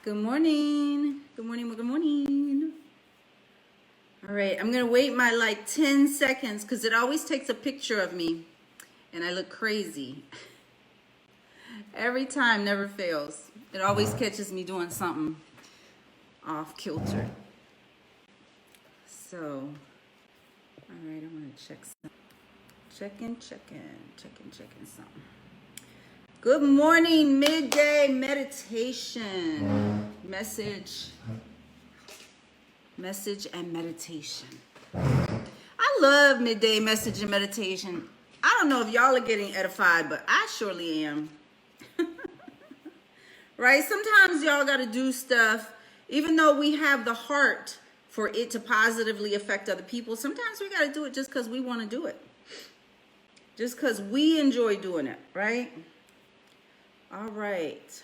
Good morning. Good morning. Good morning. All right, I'm going to wait my like 10 seconds because it always takes a picture of me and I look crazy. Every time, never fails. It always catches me doing something off kilter. So, all right, I'm going to check something. Checking something. Good morning, midday meditation. Message and meditation. I love midday message and meditation. I don't know if y'all are getting edified, but I surely am. Right? Sometimes y'all got to do stuff, even though we have the heart for it to positively affect other people. Sometimes we got to do it just because we want to do it. Just because we enjoy doing it, right? All right.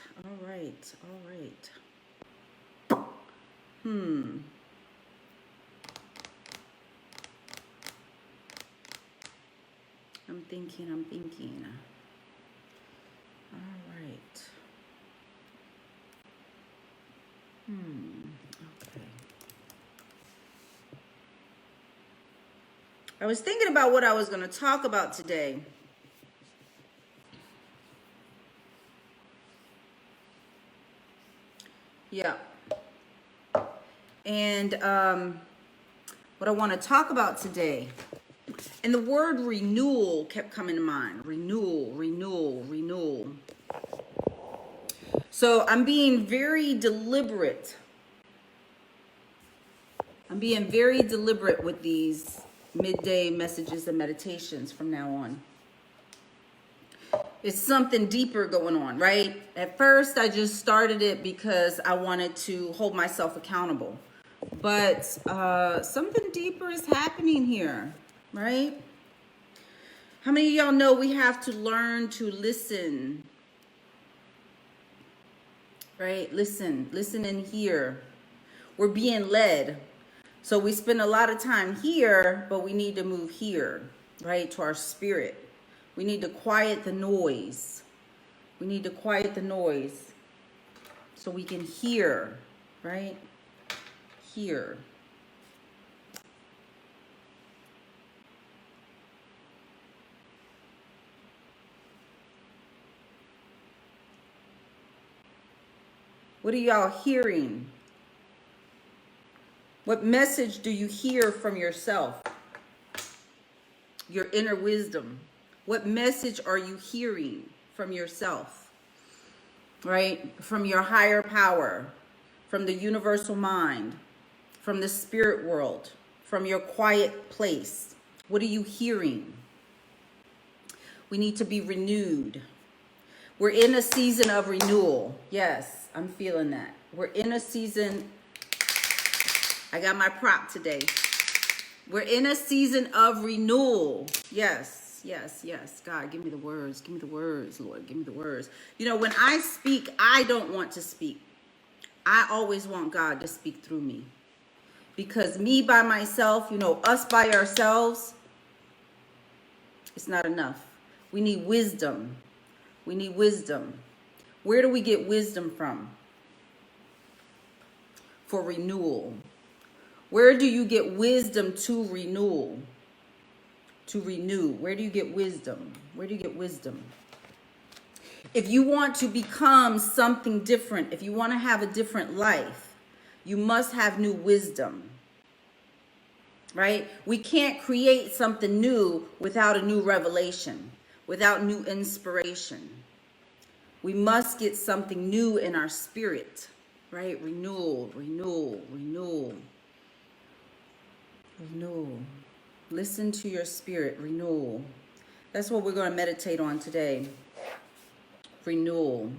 I'm thinking. All right. Okay. I was thinking about what I was going to talk about today. Yeah. And what I want to talk about today, and the word renewal kept coming to mind. Renewal. So I'm being very deliberate. With these midday messages and meditations from now on. It's something deeper going on, right? At first, I just started it because I wanted to hold myself accountable. But something deeper is happening here, right? How many of y'all know we have to learn to listen? Right? Listen and hear. We're being led. So we spend a lot of time here, but we need to move here, right? To our spirit. We need to quiet the noise. So we can hear, right? Hear. What are y'all hearing? What message do you hear from yourself? Your inner wisdom. What message are you hearing from yourself? Right? From your higher power, from the universal mind, from the spirit world, from your quiet place. What are you hearing? We need to be renewed. We're in a season of renewal. Yes, I'm feeling that. We're in a season. I got my prop today. We're in a season of renewal. Yes. God, give me the words. Lord. Give me the words. You know, when I speak, I don't want to speak. I always want God to speak through me. Because me by myself, us by ourselves, it's not enough. We need wisdom. Where do we get wisdom from? For renewal. Where do you get wisdom to renew? Where do you get wisdom? If you want to become something different, if you want to have a different life, you must have new wisdom. Right? We can't create something new without a new revelation, without new inspiration. We must get something new in our spirit. Right? Renewal. Listen to your spirit. Renewal. That's what we're going to meditate on today. Renewal.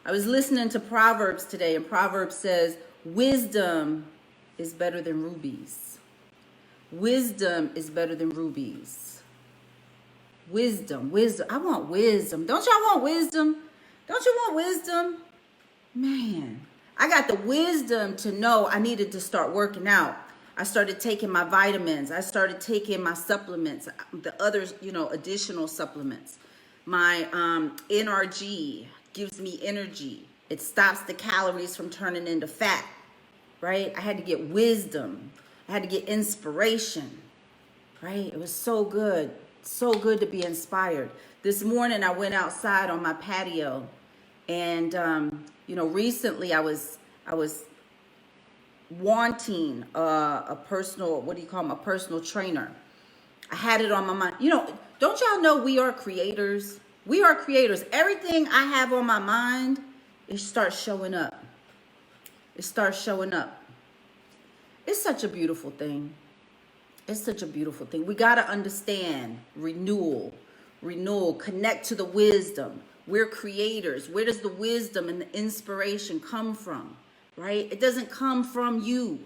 I was listening to Proverbs today, and Proverbs says, wisdom is better than rubies. Wisdom. I want wisdom. Don't y'all want wisdom? Man, I got the wisdom to know I needed to start working out. I started taking my vitamins. I started taking my supplements, the other, additional supplements. My NRG gives me energy. It stops the calories from turning into fat, right? I had to get wisdom. I had to get inspiration, right? It was so good to be inspired. This morning I went outside on my patio, and recently I was wanting a personal, what do you call them, a personal trainer. I had it on my mind. Don't y'all know we are creators? We are creators. Everything I have on my mind, it starts showing up. It starts showing up. It's such a beautiful thing. It's such a beautiful thing. We got to understand renewal, connect to the wisdom. We're creators. Where does the wisdom and the inspiration come from, right? It doesn't come from you.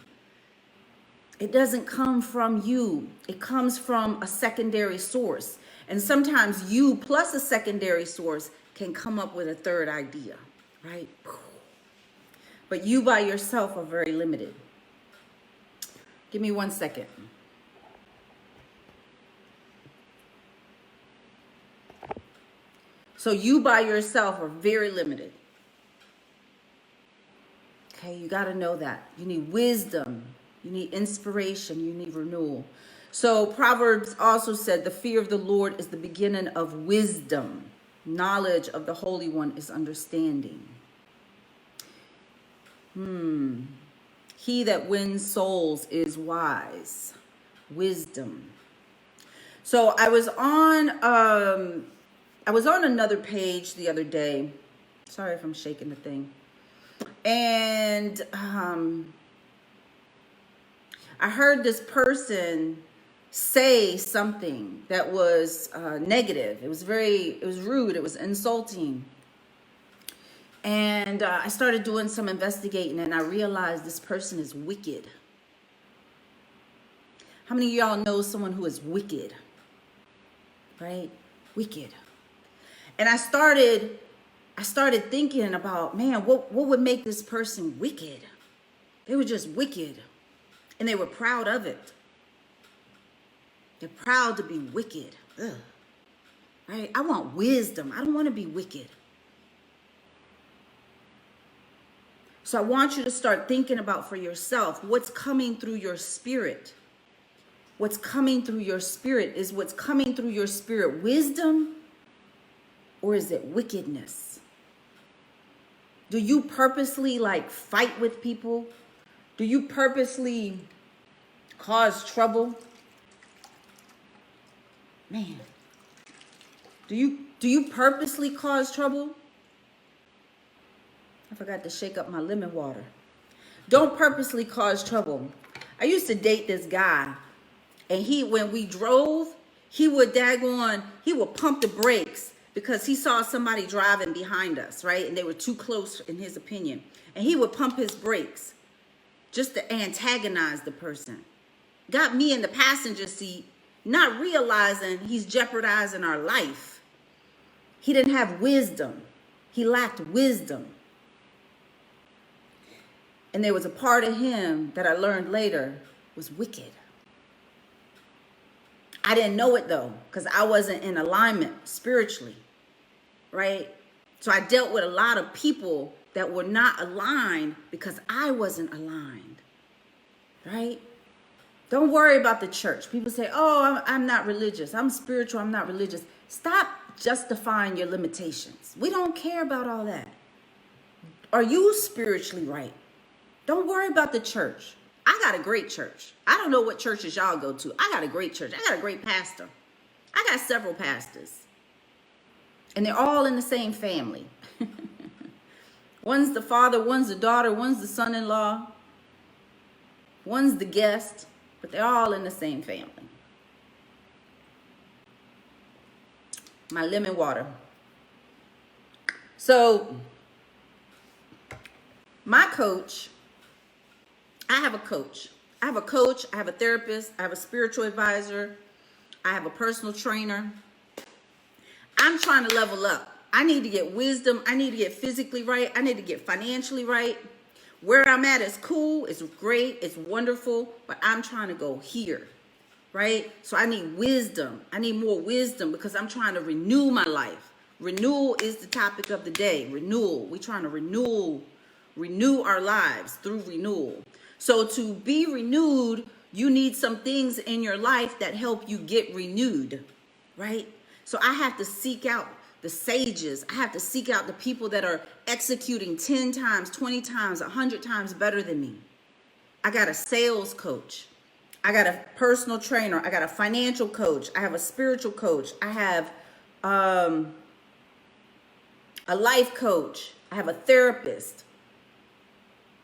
It doesn't come from you. It comes from a secondary source. And sometimes you plus a secondary source can come up with a third idea, right? But you by yourself are very limited. Give me 1 second. So you by yourself are very limited. Okay, you got to know that. You need wisdom. You need inspiration. You need renewal. So Proverbs also said, the fear of the Lord is the beginning of wisdom. Knowledge of the Holy One is understanding. He that wins souls is wise. Wisdom. So I was on another page the other day. Sorry if I'm shaking the thing. And I heard this person say something that was negative. It was rude. It was insulting. And I started doing some investigating, and I realized this person is wicked. How many of y'all know someone who is wicked? Right? Wicked. And I started thinking about, man, what would make this person wicked? They were just wicked. And they were proud of it. They're proud to be wicked. Ugh. Right? I want wisdom. I don't want to be wicked. So I want you to start thinking about for yourself what's coming through your spirit. What's coming through your spirit? Is what's coming through your spirit wisdom, or is it wickedness? Do you purposely fight with people? Do you purposely cause trouble? Man, do you purposely cause trouble? I forgot to shake up my lemon water. Don't purposely cause trouble. I used to date this guy, and when we drove, he would pump the brakes because he saw somebody driving behind us, right? And they were too close in his opinion. And he would pump his brakes just to antagonize the person. Got me in the passenger seat, not realizing he's jeopardizing our life. He didn't have wisdom. He lacked wisdom. And there was a part of him that I learned later was wicked. I didn't know it though, because I wasn't in alignment spiritually, right? So I dealt with a lot of people that were not aligned because I wasn't aligned, right? Don't worry about the church. People say, oh, I'm not religious. I'm spiritual. I'm not religious. Stop justifying your limitations. We don't care about all that. Are you spiritually right? Don't worry about the church. I got a great church. I don't know what churches y'all go to. I got a great church. I got a great pastor. I got several pastors. And they're all in the same family. One's the father, one's the daughter, one's the son-in-law, one's the guest, but they're all in the same family. My lemon water. So, my coach, I have a coach. I have a therapist, I have a spiritual advisor, I have a personal trainer. I'm trying to level up. I need to get wisdom. I need to get physically right. I need to get financially right. Where I'm at is cool. It's great. It's wonderful. But I'm trying to go here, right? So I need wisdom. I need more wisdom because I'm trying to renew my life. Renewal is the topic of the day. Renewal. We're trying to renew our lives through renewal. So to be renewed, you need some things in your life that help you get renewed, right? So I have to seek out the sages. I have to seek out the people that are executing 10 times, 20 times, 100 times better than me. I got a sales coach. I got a personal trainer. I got a financial coach. I have a spiritual coach. I have a life coach. I have a therapist.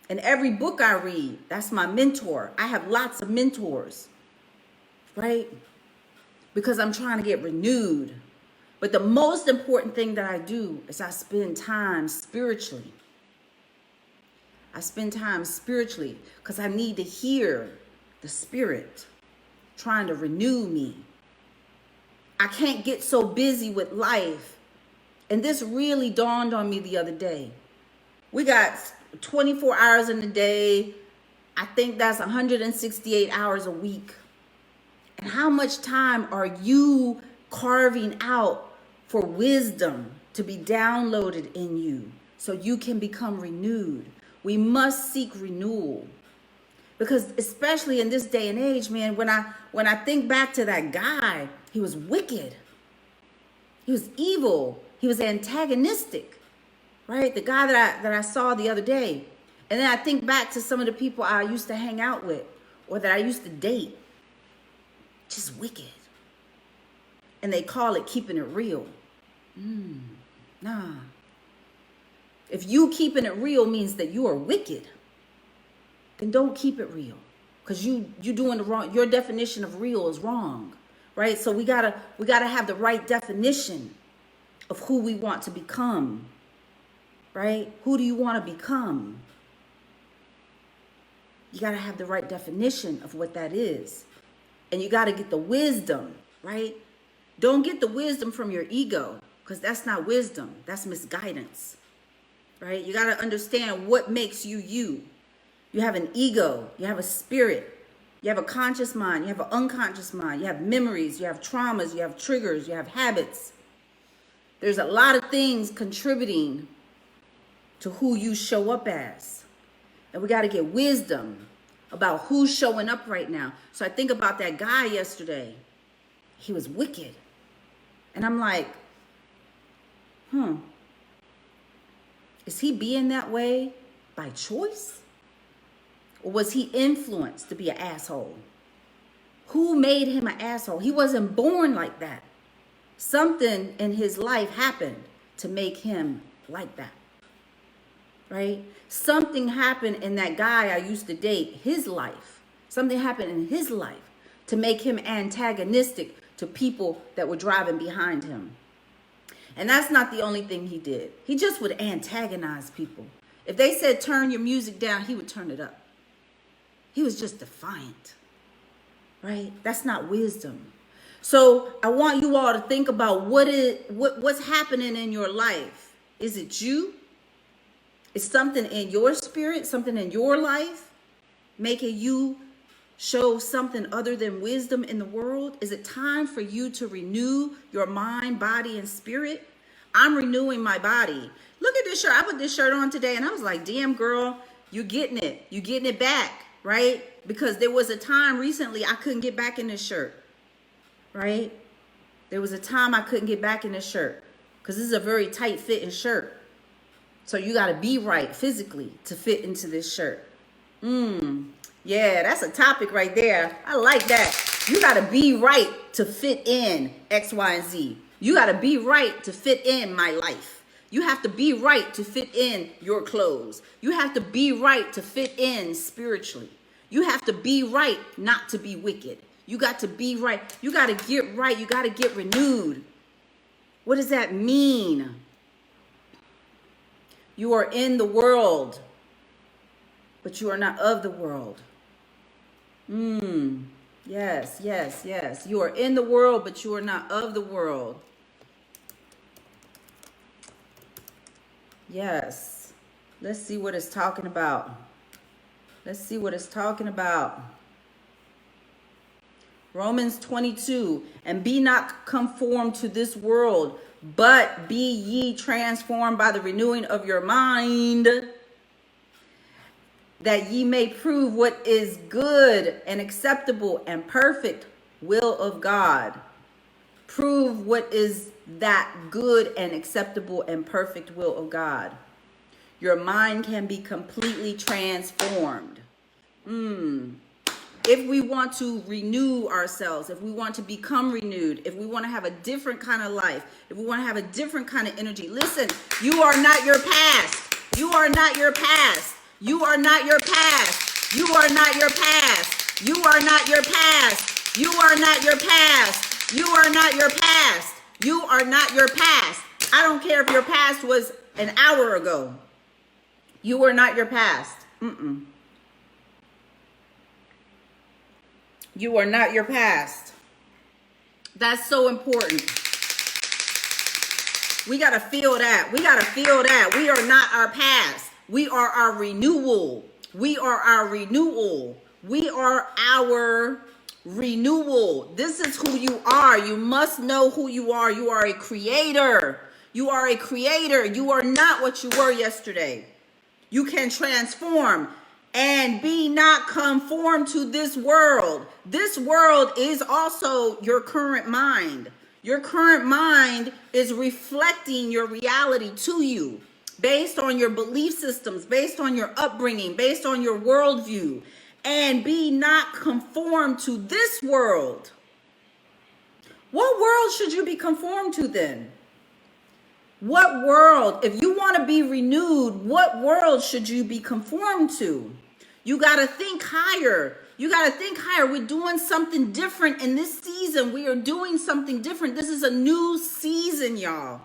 And every book I read, that's my mentor. I have lots of mentors, right? Because I'm trying to get renewed. But the most important thing that I do is I spend time spiritually. I spend time spiritually because I need to hear the Spirit trying to renew me. I can't get so busy with life. And this really dawned on me the other day. We got 24 hours in a day. I think that's 168 hours a week. And how much time are you carving out for wisdom to be downloaded in you so you can become renewed? We must seek renewal. Because especially in this day and age, man, when I think back to that guy, he was wicked. He was evil. He was antagonistic, right? The guy that I saw the other day. And then I think back to some of the people I used to hang out with or that I used to date. Just wicked. And they call it keeping it real. Nah. If you keeping it real means that you are wicked, then don't keep it real. Because you doing the wrong. Your definition of real is wrong. Right? So we gotta have the right definition of who we want to become. Right? Who do you want to become? You gotta have the right definition of what that is. And you gotta get the wisdom, right? Don't get the wisdom from your ego, because that's not wisdom. That's misguidance. Right? You gotta understand what makes you you. You have an ego, you have a spirit, you have a conscious mind, you have an unconscious mind, you have memories, you have traumas, you have triggers, you have habits. There's a lot of things contributing to who you show up as. And we got to get wisdom about who's showing up right now. So I think about that guy yesterday. He was wicked. And I'm like, is he being that way by choice? Or was he influenced to be an asshole? Who made him an asshole? He wasn't born like that. Something in his life happened to make him like that. Right? Something happened in that guy I used to date, his life. Something happened in his life to make him antagonistic to people that were driving behind him. And that's not the only thing he did. He just would antagonize people. If they said turn your music down, he would turn it up. He was just defiant, right? That's not wisdom. So I want you all to think about what's happening in your life. Is it you? Is something in your spirit, something in your life making you show something other than wisdom in the world? Is it time for you to renew your mind, body, and spirit? I'm renewing my body. Look at this shirt. I put this shirt on today and I was like, damn girl, you're getting it. You're getting it back, right? Because there was a time recently I couldn't get back in this shirt, right? There was a time I couldn't get back in this shirt because this is a very tight fitting shirt. So you got to be right physically to fit into this shirt. Yeah, that's a topic right there. I like that. You got to be right to fit in X, Y, and Z. You got to be right to fit in my life. You have to be right to fit in your clothes. You have to be right to fit in spiritually. You have to be right not to be wicked. You got to be right. You got to get right. You got to get renewed. What does that mean? You are in the world, but you are not of the world. Yes, yes, yes. You are in the world, but you are not of the world. Yes. Let's see what it's talking about. Let's see what it's talking about. Romans 22, and be not conformed to this world, But be ye transformed by the renewing of your mind, that ye may prove what is good and acceptable and perfect will of God. Prove what is that good and acceptable and perfect will of God. Your mind can be completely transformed. If we want to renew ourselves, if we want to become renewed, if we want to have a different kind of life, if we want to have a different kind of energy, listen, you are not your past. You are not your past. You are not your past. You are not your past. You are not your past. You are not your past. You are not your past. You are not your past. I don't care if your past was an hour ago. You are not your past. You are not your past. That's so important. We got to feel that. We got to feel that. We are not our past. We are our renewal. We are our renewal. We are our renewal. This is who you are. You must know who you are. You are a creator. You are a creator. You are not what you were yesterday. You can transform and be not conformed to this world. This world is also your current mind. Your current mind is reflecting your reality to you based on your belief systems, based on your upbringing, based on your worldview. And be not conformed to this world. What world should you be conformed to then? What world, if you want to be renewed, what world should you be conformed to? You got to think higher. You got to think higher. We're doing something different in this season. We are doing something different. This is a new season, y'all.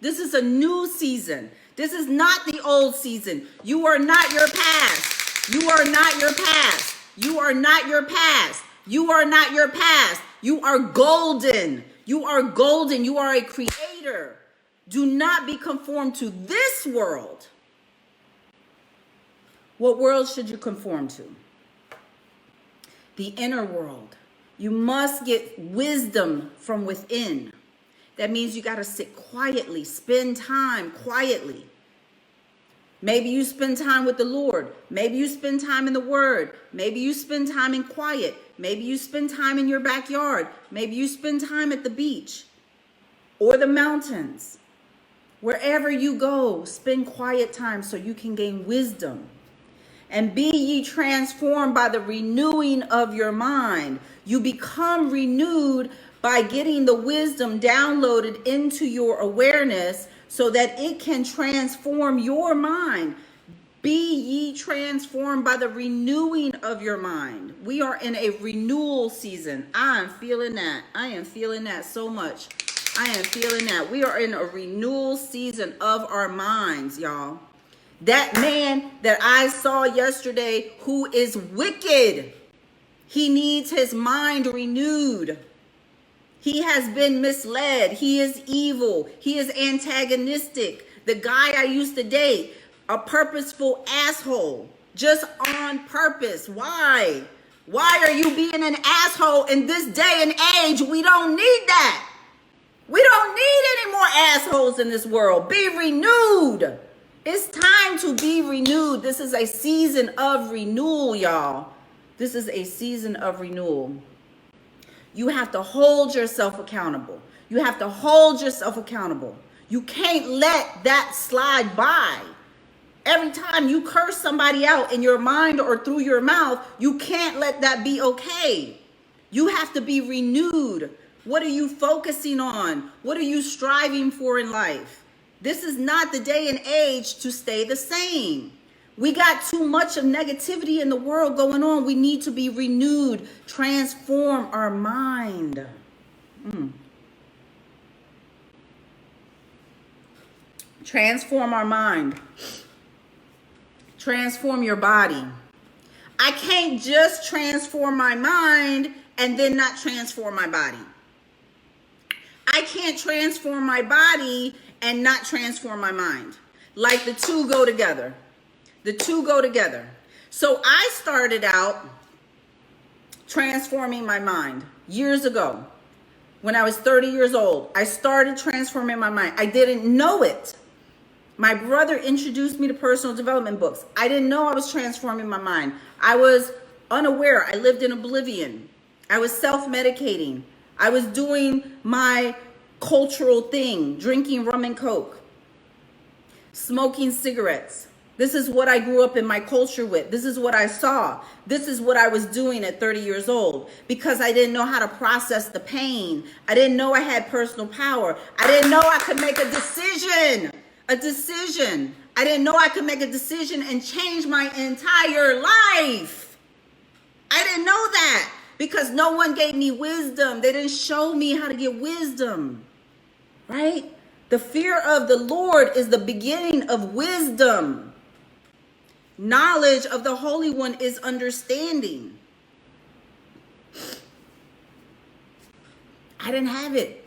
This is a new season. This is not the old season. You are not your past. You are not your past. You are not your past. You are not your past. You are golden. You are golden. You are a creator. Do not be conformed to this world. What world should you conform to? The inner world. You must get wisdom from within. That means you got to sit quietly, spend time quietly. Maybe you spend time with the Lord. Maybe you spend time in the Word. Maybe you spend time in quiet. Maybe you spend time in your backyard. Maybe you spend time at the beach or the mountains. Wherever you go, spend quiet time so you can gain wisdom. And be ye transformed by the renewing of your mind. You become renewed by getting the wisdom downloaded into your awareness so that it can transform your mind. Be ye transformed by the renewing of your mind. We are in a renewal season. I am feeling that. I am feeling that so much. I am feeling that. We are in a renewal season of our minds, y'all. That man that I saw yesterday who is wicked, he needs his mind renewed. He has been misled. He is evil. He is antagonistic. The guy I used to date, a purposeful asshole, just on purpose. Why? Why are you being an asshole in this day and age? We don't need that. We don't need any more assholes in this world. Be renewed. It's time to be renewed. This is a season of renewal, y'all. This is a season of renewal. You have to hold yourself accountable. You have to hold yourself accountable. You can't let that slide by. Every time you curse somebody out in your mind or through your mouth, you can't let that be okay. You have to be renewed. What are you focusing on? What are you striving for in life? This is not the day and age to stay the same. We got too much of negativity in the world going on. We need to be renewed, transform our mind. Transform our mind. Transform your body. I can't just transform my mind and then not transform my body. I can't transform my body and not transform my mind. Like the two go together. The two go together. So I started out transforming my mind years ago. when I was 30 years old, I started transforming my mind. I didn't know it. My brother introduced me to personal development books. I didn't know I was transforming my mind. I was unaware. I lived in oblivion. I was self-medicating. I was doing my cultural thing, drinking rum and coke, smoking cigarettes. This is what I grew up in my culture with. This is what I saw. This is what I was doing at 30 years old because I didn't know how to process the pain. I didn't know I had personal power. I didn't know I could make a decision. I didn't know I could make a decision and change my entire life. I didn't know that because no one gave me wisdom. They didn't show me how to get wisdom, right? The fear of the Lord is the beginning of wisdom. Knowledge of the Holy One is understanding. I didn't have it.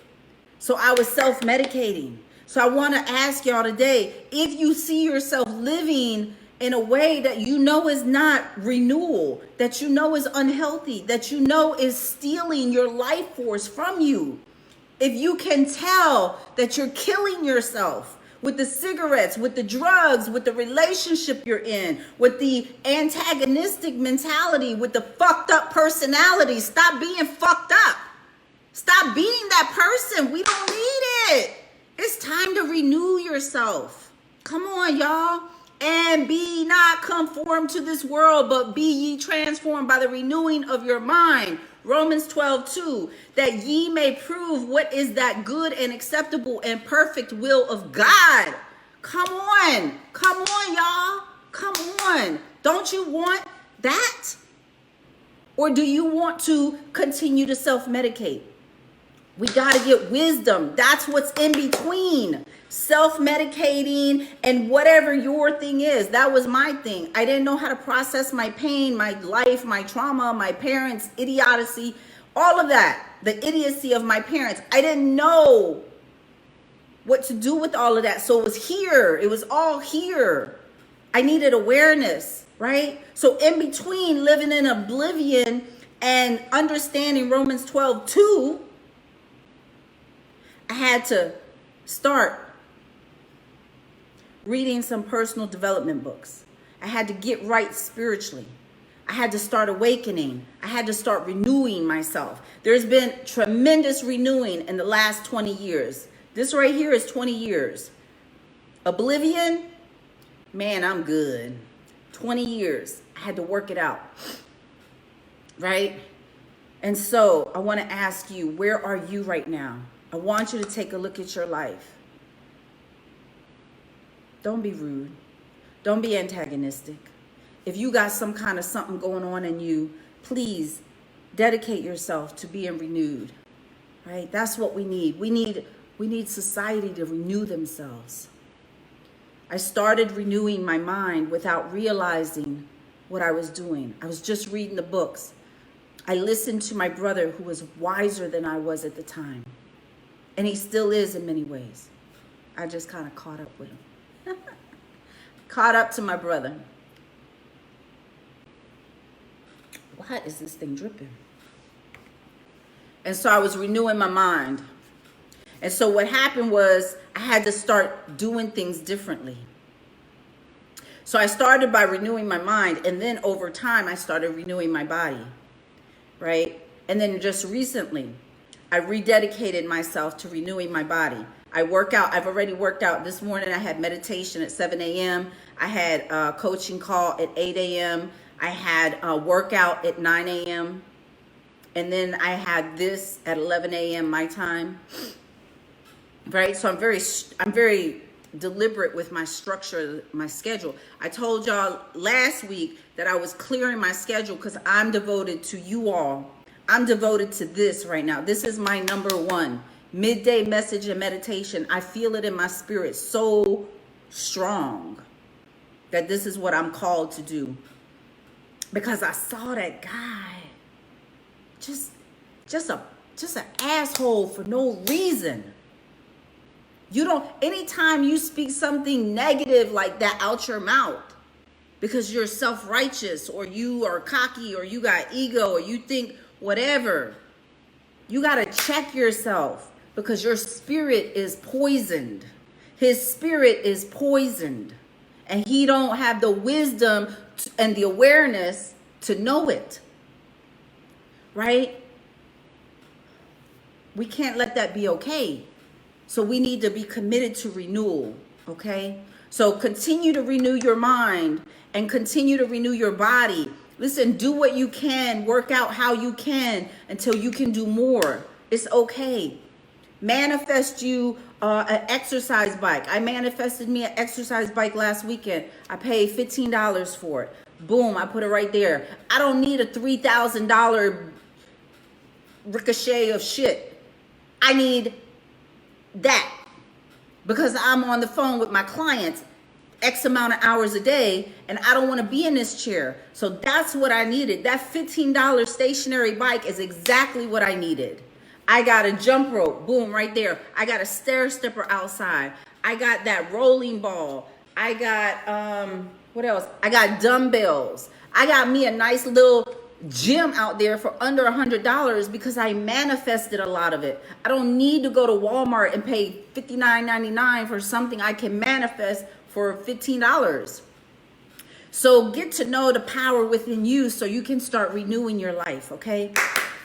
So I was self-medicating. So I want to ask y'all today, if you see yourself living in a way that you know is not renewal, that you know is unhealthy, that you know is stealing your life force from you, if you can tell that you're killing yourself with the cigarettes, with the drugs, with the relationship you're in, with the antagonistic mentality, with the fucked up personality, stop being fucked up. Stop being that person. We don't need it. It's time to renew yourself. Come on, y'all. And be not conformed to this world, but be ye transformed by the renewing of your mind. Romans 12:2, that ye may prove what is that good and acceptable and perfect will of God. Come on, y'all. Come on. Don't you want that? Or do you want to continue to self-medicate? We got to get wisdom. That's what's in between self-medicating and whatever your thing is. That was my thing. I didn't know how to process my pain, my life, my trauma, my parents' idiocy, all of that, the idiocy of my parents. I didn't know what to do with all of that. So it was here. It was all here. I needed awareness, right? So in between living in oblivion and understanding Romans 12:2, I had to start reading some personal development books. I had to get right spiritually. I had to start awakening. I had to start renewing myself. There's been tremendous renewing in the last 20 years. This right here is 20 years. Oblivion, man, I'm good. 20 years. I had to work it out. Right? And so I want to ask you, where are you right now? I want you to take a look at your life. Don't be rude. Don't be antagonistic. If you got some kind of something going on in you, please dedicate yourself to being renewed. Right? That's what we need. We need society to renew themselves. I started renewing my mind without realizing what I was doing. I was just reading the books. I listened to my brother who was wiser than I was at the time. And he still is in many ways. I just kind of caught up with him. Caught up to my brother. Why is this thing dripping? And so I was renewing my mind. And so what happened was I had to start doing things differently. So I started by renewing my mind. And then over time, I started renewing my body. Right? And then just recently, I rededicated myself to renewing my body. I work out. I've already worked out. This morning I had meditation at 7 a.m. I had a coaching call at 8 a.m. I had a workout at 9 a.m. And then I had this at 11 a.m. my time. Right? So I'm very deliberate with my structure, my schedule. I told y'all last week that I was clearing my schedule because I'm devoted to you all. I'm devoted to this right now. This is my number one. Midday message and meditation. I feel it in my spirit so strong that this is what I'm called to do. Because I saw that guy just an asshole for no reason. You don't, anytime you speak something negative like that out your mouth because you're self-righteous or you are cocky or you got ego or you think whatever, You got to check yourself because your spirit is poisoned. His spirit is poisoned. And he don't have the wisdom and the awareness to know it. Right? We can't let that be okay. So we need to be committed to renewal. Okay? So continue to renew your mind and continue to renew your body. Listen, do what you can, work out how you can until you can do more. It's okay. Manifest you an exercise bike. I manifested me an exercise bike last weekend. I paid $15 for it. Boom, I put it right there. I don't need a $3,000 ricochet of shit. I need that because I'm on the phone with my clients X amount of hours a day and I don't want to be in this chair. So that's what I needed. That $15 stationary bike is exactly what I needed. I got a jump rope, boom, right there. I got a stair stepper outside. I got that rolling ball. I got, what else? I got dumbbells. I got me a nice little gym out there for under $100 because I manifested a lot of it. I don't need to go to Walmart and pay $59.99 for something I can manifest for $15. So get to know the power within you so you can start renewing your life, okay?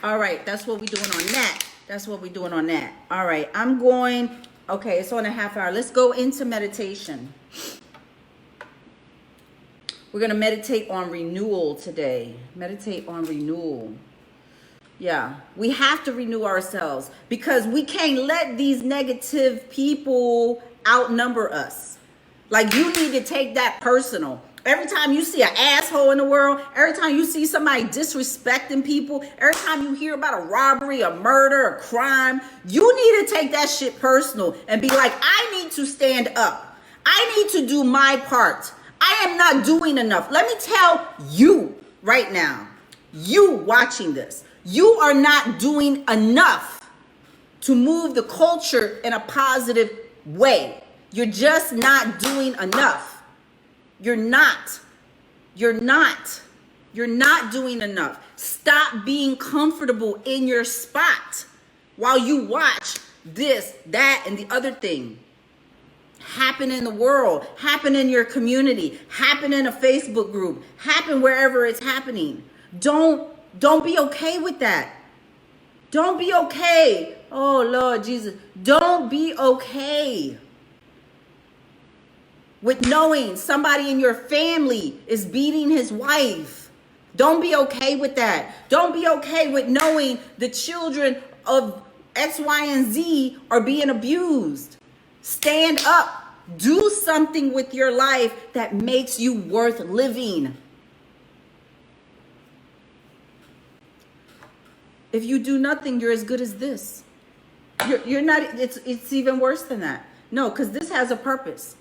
All right, that's what we're doing on that. That's what we're doing on that. All right, I'm going, okay, it's on a half hour. Let's go into meditation. We're going to meditate on renewal today. Meditate on renewal. Yeah, we have to renew ourselves because we can't let these negative people outnumber us. Like, you need to take that personal. Every time you see an asshole in the world, every time you see somebody disrespecting people, every time you hear about a robbery, a murder, a crime, you need to take that shit personal and be like, I need to stand up. I need to do my part. I am not doing enough. Let me tell you right now, you watching this, you are not doing enough to move the culture in a positive way. You're just not doing enough. You're not doing enough. Stop being comfortable in your spot while you watch this, that, and the other thing happen in the world, happen in your community, happen in a Facebook group, happen wherever it's happening. Don't be okay with that. Don't be okay. Oh, Lord Jesus. Don't be okay with knowing somebody in your family is beating his wife. Don't be okay with that. Don't be okay with knowing the children of X, Y, and Z are being abused. Stand up. Do something with your life that makes you worth living. If you do nothing, you're as good as this. You're not, it's even worse than that. No, because this has a purpose.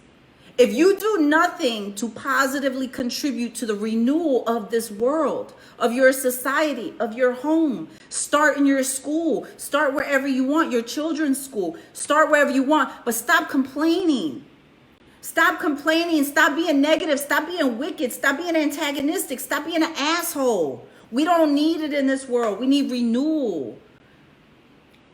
If you do nothing to positively contribute to the renewal of this world, of your society, of your home, start in your school, start wherever you want, your children's school, start wherever you want, but stop complaining. Stop complaining, stop being negative, stop being wicked, stop being antagonistic, stop being an asshole. We don't need it in this world. We need renewal.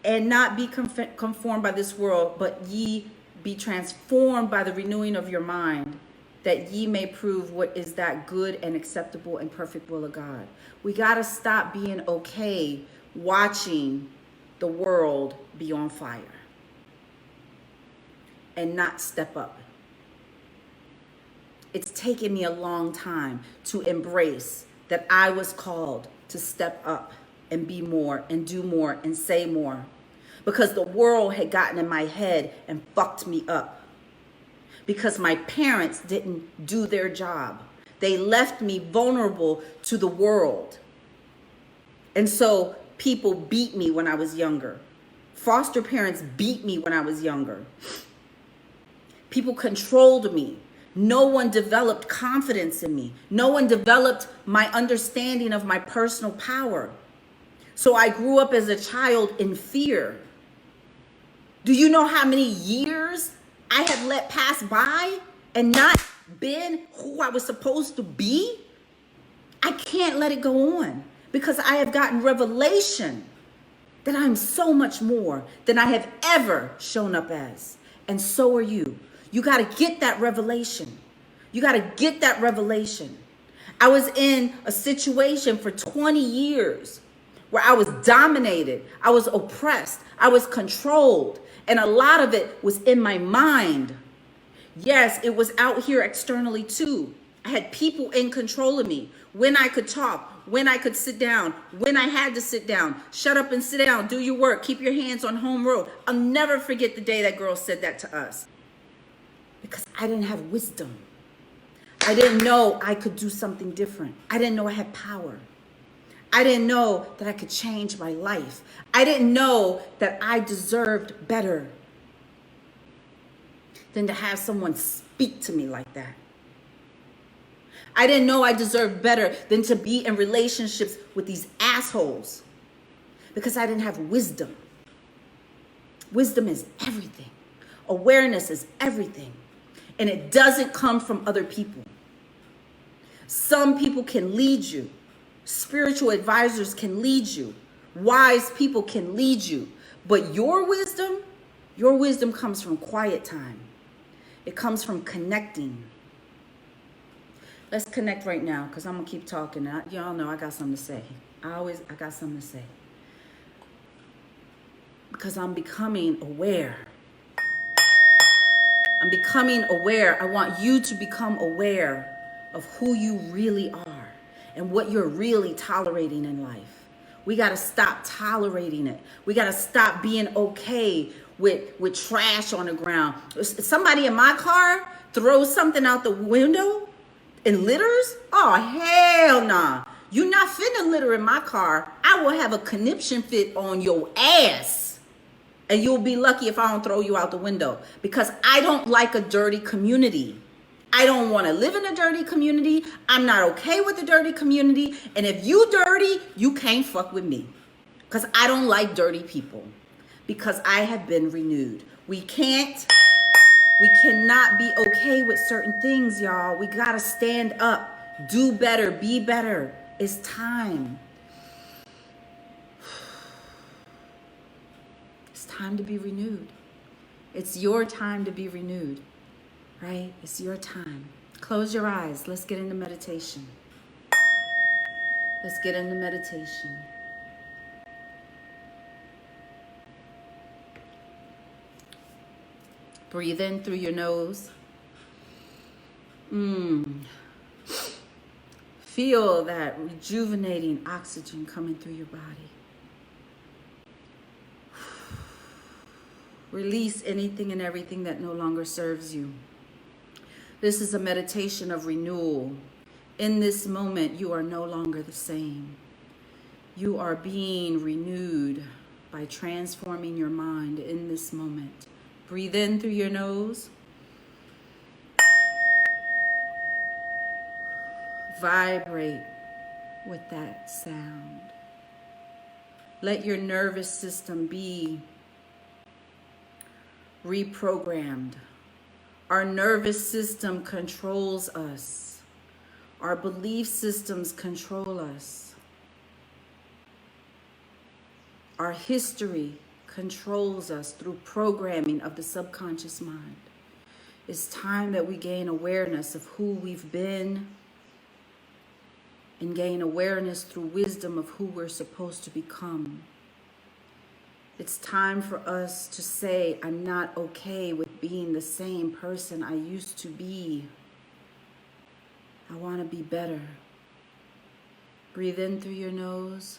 And not be conformed by this world, but ye be transformed by the renewing of your mind, that ye may prove what is that good and acceptable and perfect will of God. We got to stop being okay watching the world be on fire and not step up. It's taken me a long time to embrace that I was called to step up and be more and do more and say more, because the world had gotten in my head and fucked me up. Because my parents didn't do their job. They left me vulnerable to the world. And so people beat me when I was younger. Foster parents beat me when I was younger. People controlled me. No one developed confidence in me. No one developed my understanding of my personal power. So I grew up as a child in fear. Do you know how many years I have let pass by and not been who I was supposed to be? I can't let it go on because I have gotten revelation that I'm so much more than I have ever shown up as. And so are you. You got to get that revelation. You got to get that revelation. I was in a situation for 20 years where I was dominated. I was oppressed. I was controlled. And a lot of it was in my mind. Yes, it was out here externally too. I had people in control of me. When I could talk, when I could sit down, when I had to sit down. Shut up and sit down. Do your work. Keep your hands on home road. I'll never forget the day that girl said that to us. Because I didn't have wisdom. I didn't know I could do something different. I didn't know I had power. I didn't know that I could change my life. I didn't know that I deserved better than to have someone speak to me like that. I didn't know I deserved better than to be in relationships with these assholes because I didn't have wisdom. Wisdom is everything. Awareness is everything. And it doesn't come from other people. Some people can lead you. Spiritual advisors can lead you. Wise people can lead you. But your wisdom comes from quiet time. It comes from connecting. Let's connect right now because I'm going to keep talking. Y'all know I got something to say. I got something to say. Because I'm becoming aware. I'm becoming aware. I want you to become aware of who you really are and what you're really tolerating in life. We got to stop tolerating it. We got to stop being okay with trash on the ground. Somebody in my car throws something out the window and litters? Oh, hell nah. You not finna litter in my car. I will have a conniption fit on your ass. And you'll be lucky if I don't throw you out the window. Because I don't like a dirty community. I don't want to live in a dirty community. I'm not okay with a dirty community. And if you dirty, you can't fuck with me. Because I don't like dirty people. Because I have been renewed. We cannot be okay with certain things, y'all. We got to stand up. Do better. Be better. It's time. It's time to be renewed. It's your time to be renewed. Right? It's your time. Close your eyes. Let's get into meditation. Let's get into meditation. Breathe in through your nose. Feel that rejuvenating oxygen coming through your body. Release anything and everything that no longer serves you. This is a meditation of renewal. In this moment, you are no longer the same. You are being renewed by transforming your mind in this moment. Breathe in through your nose. Vibrate with that sound. Let your nervous system be reprogrammed. Our nervous system controls us. Our belief systems control us. Our history controls us through programming of the subconscious mind. It's time that we gain awareness of who we've been and gain awareness through wisdom of who we're supposed to become. It's time for us to say, I'm not okay with being the same person I used to be. I want to be better. Breathe in through your nose.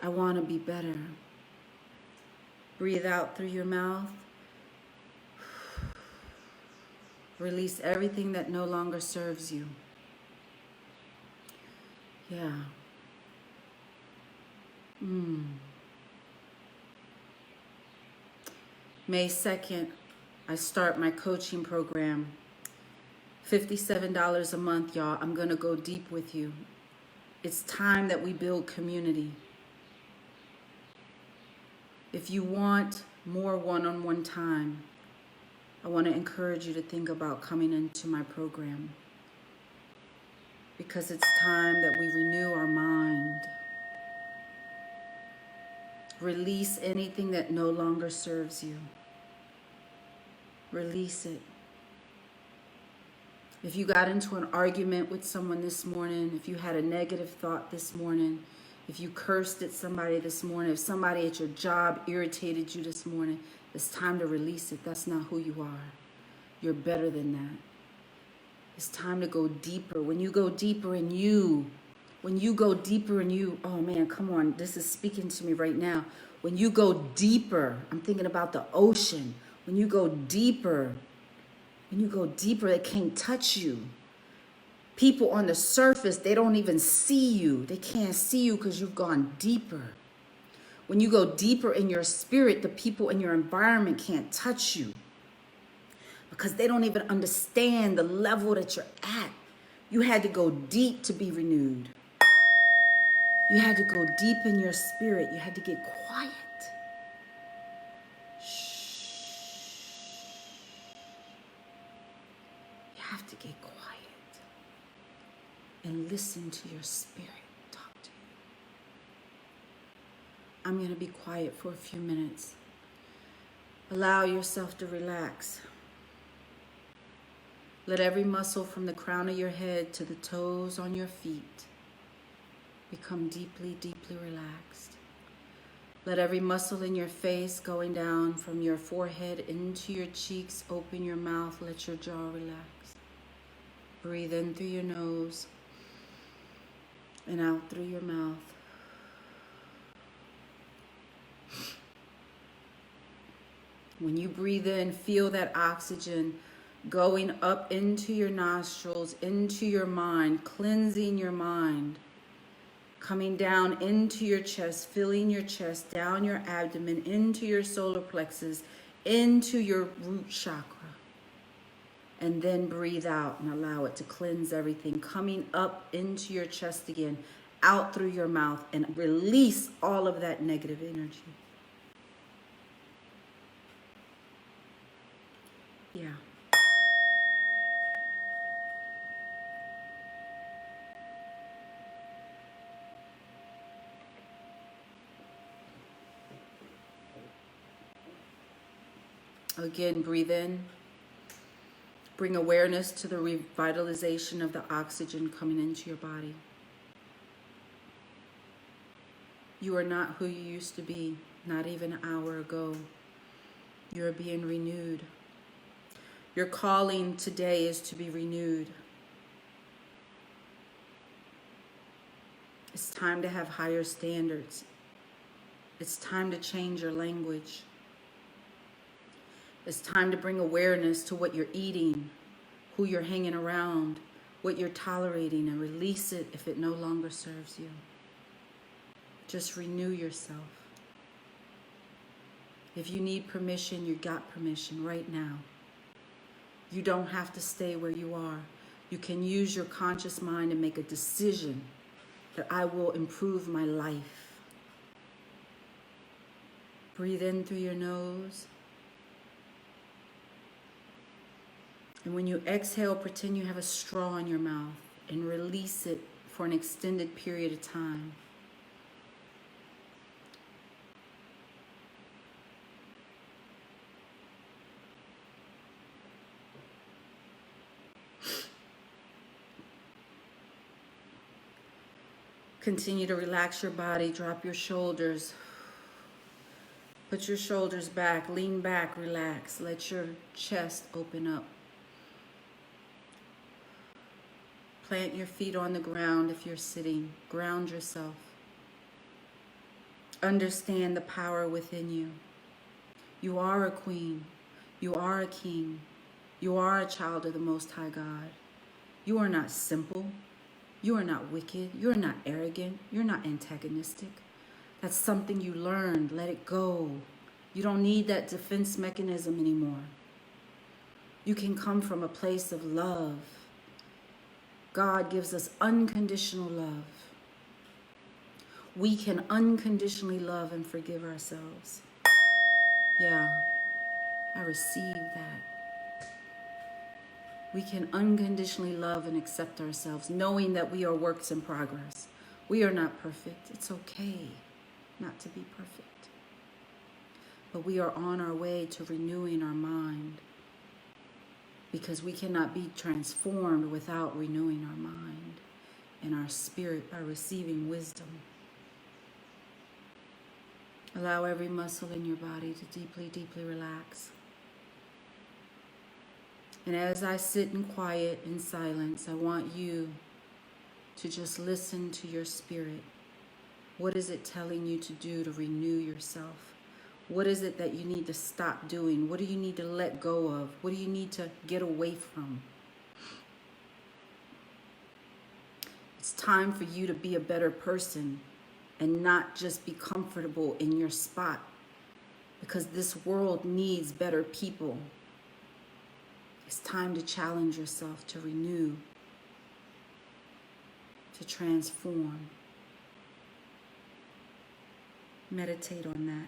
I want to be better. Breathe out through your mouth. Release everything that no longer serves you. Yeah. May 2nd, I start my coaching program. $57 a month, y'all. I'm going to go deep with you. It's time that we build community. If you want more one-on-one time, I want to encourage you to think about coming into my program. Because it's time that we renew our mind. Release anything that no longer serves you. Release it. If you got into an argument with someone this morning, if you had a negative thought this morning, if you cursed at somebody this morning, if somebody at your job irritated you this morning, it's time to release it. That's not who you are. You're better than that. It's time to go deeper. When you go deeper in you, oh man, come on, this is speaking to me right now. When you go deeper, I'm thinking about the ocean. When you go deeper, they can't touch you. People on the surface, they don't even see you. They can't see you because you've gone deeper. When you go deeper in your spirit, the people in your environment can't touch you because they don't even understand the level that you're at. You had to go deep to be renewed. You had to go deep in your spirit. You had to get quiet. Shh. You have to get quiet and listen to your spirit talk to you. I'm going to be quiet for a few minutes. Allow yourself to relax. Let every muscle from the crown of your head to the toes on your feet become deeply, deeply relaxed. Let every muscle in your face going down from your forehead into your cheeks, open your mouth, let your jaw relax. Breathe in through your nose and out through your mouth. When you breathe in, feel that oxygen going up into your nostrils, into your mind, cleansing your mind. Coming down into your chest, filling your chest, down your abdomen, into your solar plexus, into your root chakra. And then breathe out and allow it to cleanse everything. Coming up into your chest again, out through your mouth, and release all of that negative energy. Yeah. Again, breathe in. Bring awareness to the revitalization of the oxygen coming into your body. You are not who you used to be, not even an hour ago. You are being renewed. Your calling today is to be renewed. It's time to have higher standards. It's time to change your language. It's time to bring awareness to what you're eating, who you're hanging around, what you're tolerating, and release it if it no longer serves you. Just renew yourself. If you need permission, you got permission right now. You don't have to stay where you are. You can use your conscious mind and make a decision that I will improve my life. Breathe in through your nose. And when you exhale, pretend you have a straw in your mouth and release it for an extended period of time. Continue to relax your body, drop your shoulders. Put your shoulders back, lean back, relax. Let your chest open up. Plant your feet on the ground if you're sitting. Ground yourself. Understand the power within you. You are a queen. You are a king. You are a child of the Most High God. You are not simple. You are not wicked. You are not arrogant. You're not antagonistic. That's something you learned. Let it go. You don't need that defense mechanism anymore. You can come from a place of love. God gives us unconditional love. We can unconditionally love and forgive ourselves. Yeah, I received that. We can unconditionally love and accept ourselves, knowing that we are works in progress. We are not perfect. It's okay not to be perfect. but we are on our way to renewing our mind, because we cannot be transformed without renewing our mind and our spirit by receiving wisdom. Allow every muscle in your body to deeply, deeply relax. And as I sit in quiet, in silence, I want you to just listen to your spirit. What is it telling you to do to renew yourself? What is it that you need to stop doing? What do you need to let go of? What do you need to get away from? It's time for you to be a better person and not just be comfortable in your spot, because this world needs better people. It's time to challenge yourself, to renew, to transform. Meditate on that.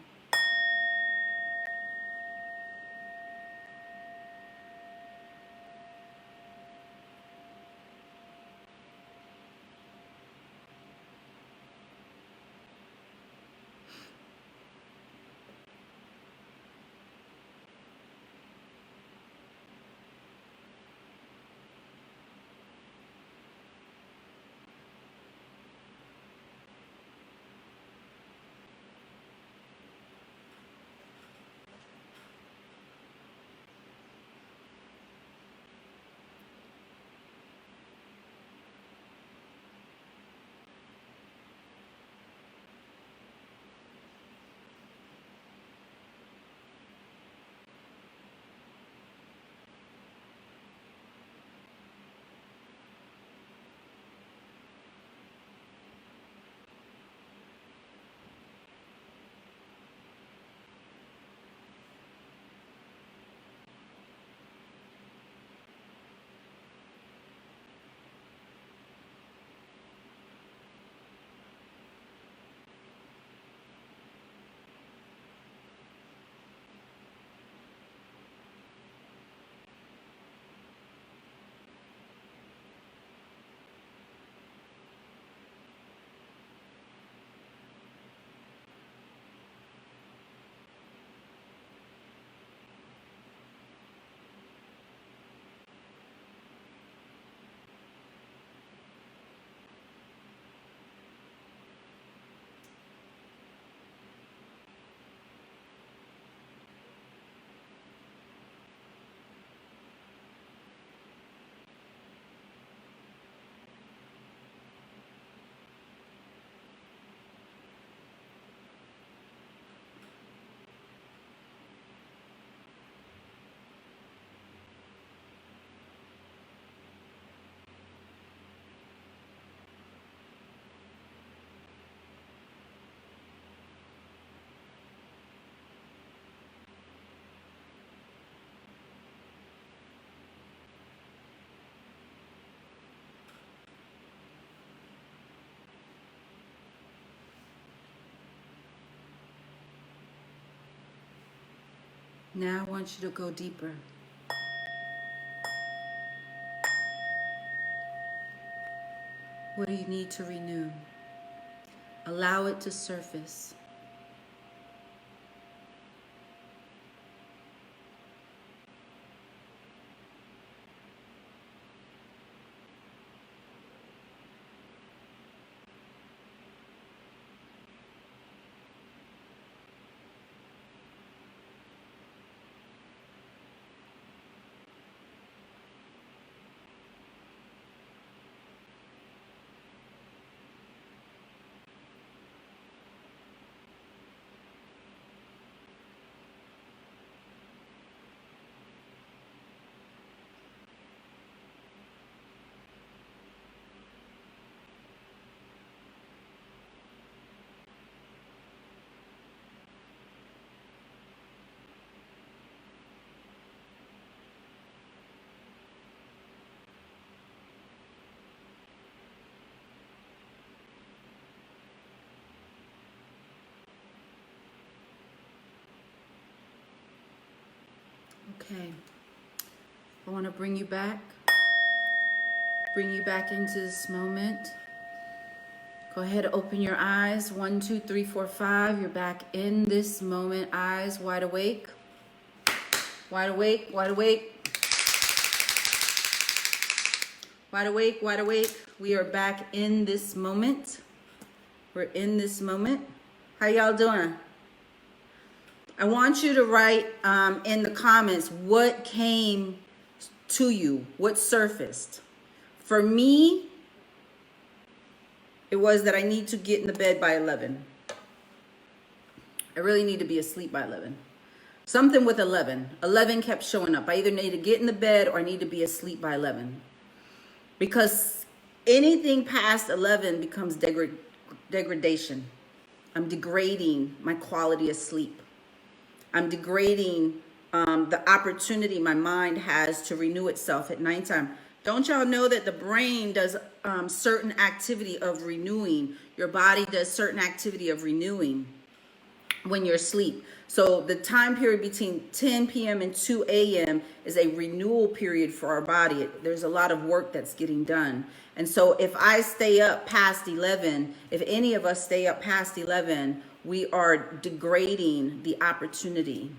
Now I want you to go deeper. What do you need to renew? Allow it to surface. Okay. I want to bring you back into this moment. Go ahead, open your eyes. 1, 2, 3, 4, 5. You're back in this moment. Eyes wide awake. Wide awake, wide awake. Wide awake, wide awake. We are back in this moment. We're in this moment. How y'all doing? I want you to write in the comments what came to you, what surfaced. For me, it was that I need to get in the bed by 11. I really need to be asleep by 11. Something with 11. 11 kept showing up. I either need to get in the bed or I need to be asleep by 11. Because anything past 11 becomes degradation. I'm degrading my quality of sleep. I'm degrading the opportunity my mind has to renew itself at nighttime. Don't y'all know that the brain does certain activity of renewing? Your body does certain activity of renewing when you're asleep. So the time period between 10 p.m. and 2 a.m. is a renewal period for our body. There's a lot of work that's getting done. And so if I stay up past 11, if any of us stay up past 11, we are degrading the opportunity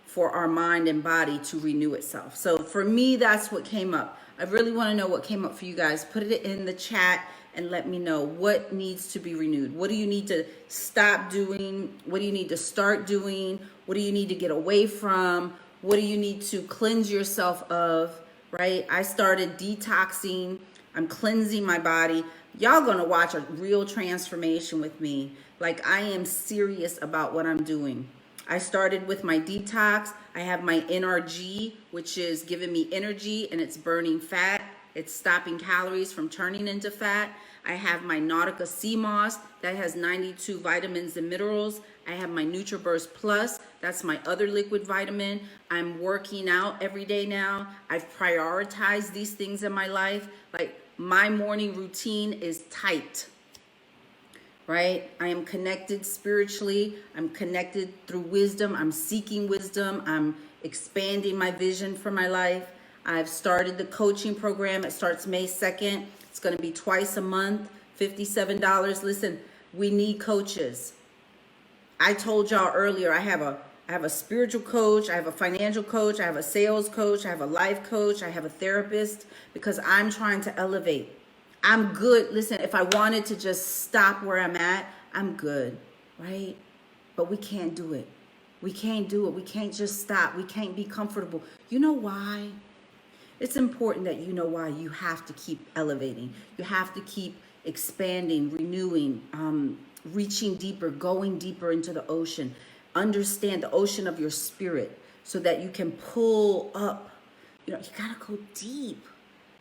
for our mind and body to renew itself. So for me, that's what came up. I really want to know what came up for you guys. Put it in the chat and let me know what needs to be renewed. What do you need to stop doing? What do you need to start doing? What do you need to get away from? What do you need to cleanse yourself of, right? I started detoxing. I'm cleansing my body. Y'all gonna watch a real transformation with me. Like, I am serious about what I'm doing. I started with my detox. I have my NRG, which is giving me energy and it's burning fat. It's stopping calories from turning into fat. I have my Nautica Sea Moss that has 92 vitamins and minerals. I have my NutriBurst Plus. That's my other liquid vitamin. I'm working out every day now. I've prioritized these things in my life. Like, my morning routine is tight. Right? I am connected spiritually. I'm connected through wisdom. I'm seeking wisdom. I'm expanding my vision for my life. I've started the coaching program. It starts May 2nd. It's going to be twice a month, $57. Listen, we need coaches. I told y'all earlier, I have a spiritual coach. I have a financial coach. I have a sales coach. I have a life coach. I have a therapist because I'm trying to elevate. I'm good. Listen, if I wanted to just stop where I'm at, I'm good, right? But we can't do it. We can't do it. We can't just stop. We can't be comfortable. You know why? It's important that you know why you have to keep elevating. You have to keep expanding, renewing, reaching deeper, going deeper into the ocean. Understand the ocean of your spirit so that you can pull up. You know, you got to go deep.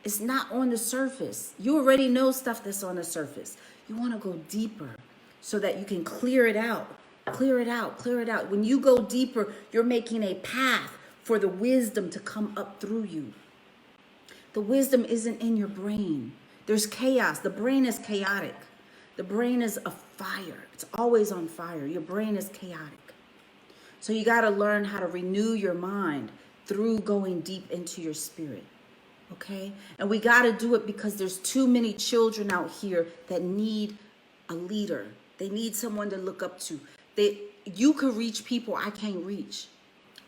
It's not on the surface. You already know stuff that's on the surface. You want to go deeper so that you can clear it out, clear it out, clear it out. When you go deeper, you're making a path for the wisdom to come up through you. The wisdom isn't in your brain. There's chaos. The brain is chaotic. The brain is a fire. It's always on fire. Your brain is chaotic. So you got to learn how to renew your mind through going deep into your spirit. Okay? And we got to do it because there's too many children out here that need a leader. They need someone to look up to. You can reach people I can't reach.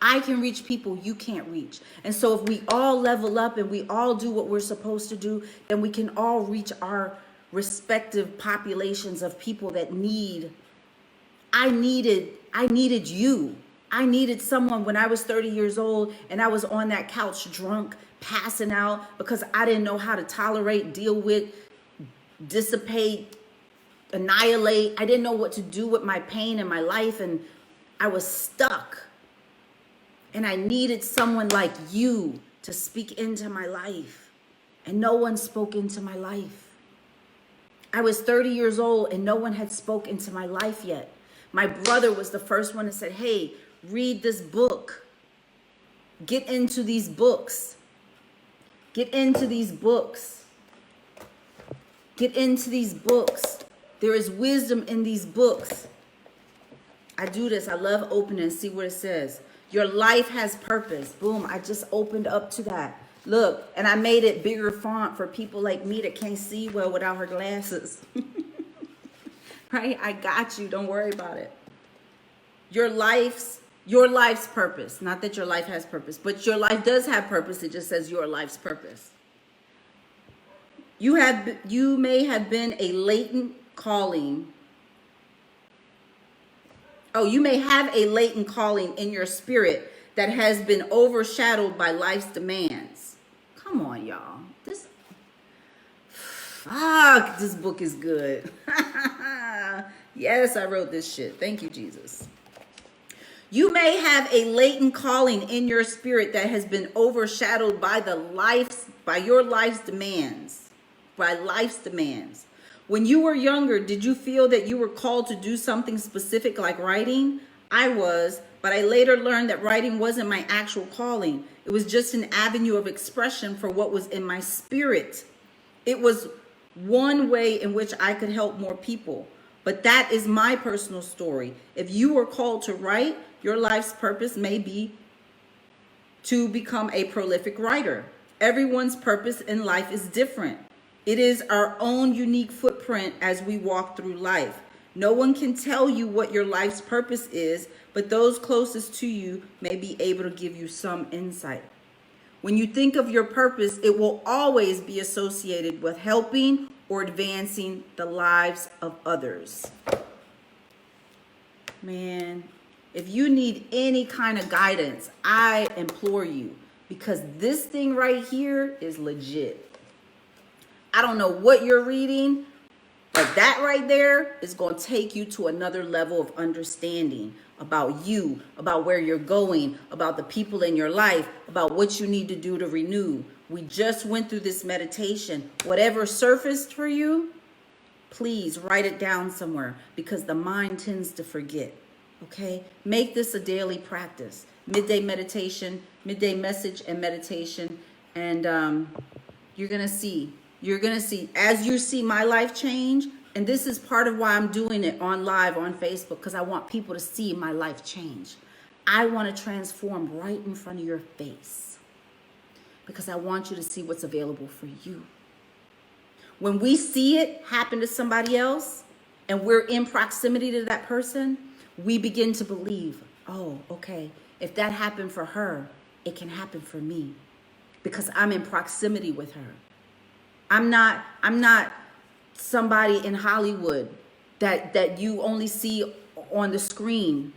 I can reach people you can't reach. And so if we all level up and we all do what we're supposed to do, then we can all reach our respective populations of people that need. I needed you. I needed someone when I was 30 years old and I was on that couch drunk, passing out because I didn't know how to tolerate, deal with, dissipate, annihilate. I didn't know what to do with my pain in my life and I was stuck. And I needed someone like you to speak into my life. And no one spoke into my life. I was 30 years old and no one had spoken into my life yet. My brother was the first one that said, hey, read this book. Get into these books. Get into these books. Get into these books. There is wisdom in these books. I do this. I love opening and see what it says. Your life has purpose. Boom. I just opened up to that. Look, and I made it bigger font for people like me that can't see well without her glasses. right? I got you. Don't worry about it. Your life's purpose. Not that your life has purpose, but your life does have purpose. It just says your life's purpose. You may have been a latent calling. Oh, you may have a latent calling in your spirit that has been overshadowed by life's demands. Come on, y'all. This book is good. Yes, I wrote this shit. Thank you, Jesus. You may have a latent calling in your spirit that has been overshadowed by your life's demands. By life's demands. When you were younger, did you feel that you were called to do something specific like writing? I was, but I later learned that writing wasn't my actual calling. It was just an avenue of expression for what was in my spirit. It was one way in which I could help more people. But that is my personal story. If you were called to write, your life's purpose may be to become a prolific writer. Everyone's purpose in life is different. It is our own unique footprint as we walk through life. No one can tell you what your life's purpose is, but those closest to you may be able to give you some insight. When you think of your purpose, it will always be associated with helping or advancing the lives of others. Man, if you need any kind of guidance, I implore you, because this thing right here is legit. I don't know what you're reading, but that right there is going to take you to another level of understanding about you, about where you're going, about the people in your life, about what you need to do to renew. We just went through this meditation. Whatever surfaced for you, please write it down somewhere, because the mind tends to forget. Okay? Make this a daily practice. Midday meditation, midday message and meditation. And you're going to see. You're going to see, as you see my life change, and this is part of why I'm doing it on live on Facebook, because I want people to see my life change. I want to transform right in front of your face, because I want you to see what's available for you. When we see it happen to somebody else, and we're in proximity to that person, we begin to believe, oh, okay, if that happened for her, it can happen for me, because I'm in proximity with her. I'm not somebody in Hollywood that you only see on the screen.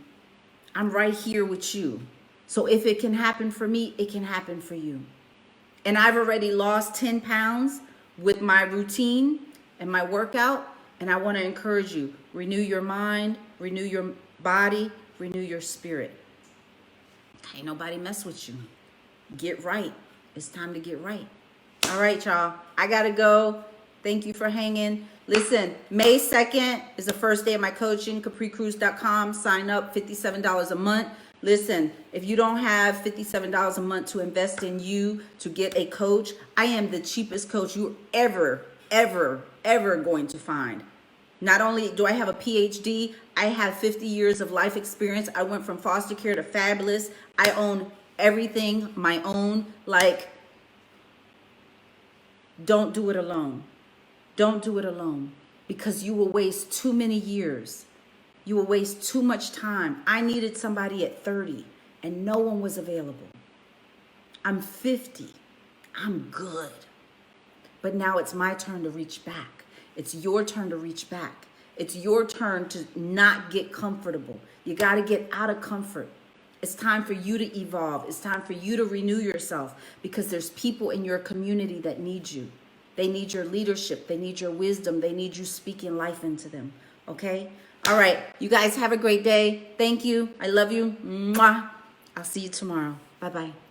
I'm right here with you. So if it can happen for me, it can happen for you. And I've already lost 10 pounds with my routine and my workout. And I want to encourage you, renew your mind, renew your body, renew your spirit. Ain't nobody mess with you. Get right. It's time to get right. All right, y'all. I got to go. Thank you for hanging. Listen, May 2nd is the first day of my coaching, capricruz.com. Sign up, $57 a month. Listen, if you don't have $57 a month to invest in you to get a coach, I am the cheapest coach you're ever going to find. Not only do I have a PhD, I have 50 years of life experience. I went from foster care to fabulous. I own everything, my own. Like, don't do it alone. Don't do it alone, because you will waste too many years. You will waste too much time. I needed somebody at 30 and no one was available. I'm 50. I'm good. But now it's my turn to reach back. It's your turn to reach back. It's your turn to not get comfortable. You got to get out of comfort. It's time for you to evolve. It's time for you to renew yourself, because there's people in your community that need you. They need your leadership. They need your wisdom. They need you speaking life into them. Okay? All right. You guys have a great day. Thank you. I love you. Mwah. I'll see you tomorrow. Bye-bye.